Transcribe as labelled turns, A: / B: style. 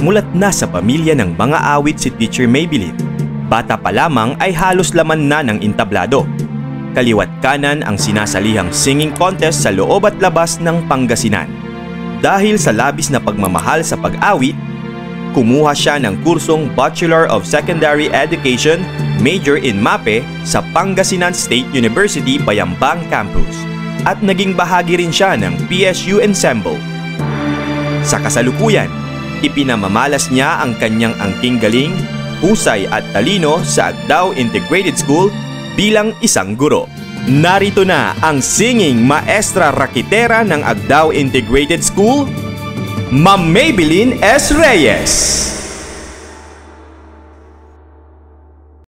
A: Mulat na sa pamilya ng mga awit si Teacher Maybelline. Bata pa lamang ay halos laman na ng entablado. Kaliwat kanan ang sinasalihang singing contest sa loob at labas ng Pangasinan. Dahil sa labis na pagmamahal sa pag-awit, kumuha siya ng kursong Bachelor of Secondary Education, major in MAPE sa Pangasinan State University Bayambang Campus at naging bahagi rin siya ng PSU Ensemble. Sa kasalukuyan, ipinamamalas niya ang kanyang angking galing, husay at talino sa Agdao Integrated School bilang isang guro. Narito na ang singing maestra rakitera ng Agdao Integrated School, Ma'am Maybelline S. Reyes.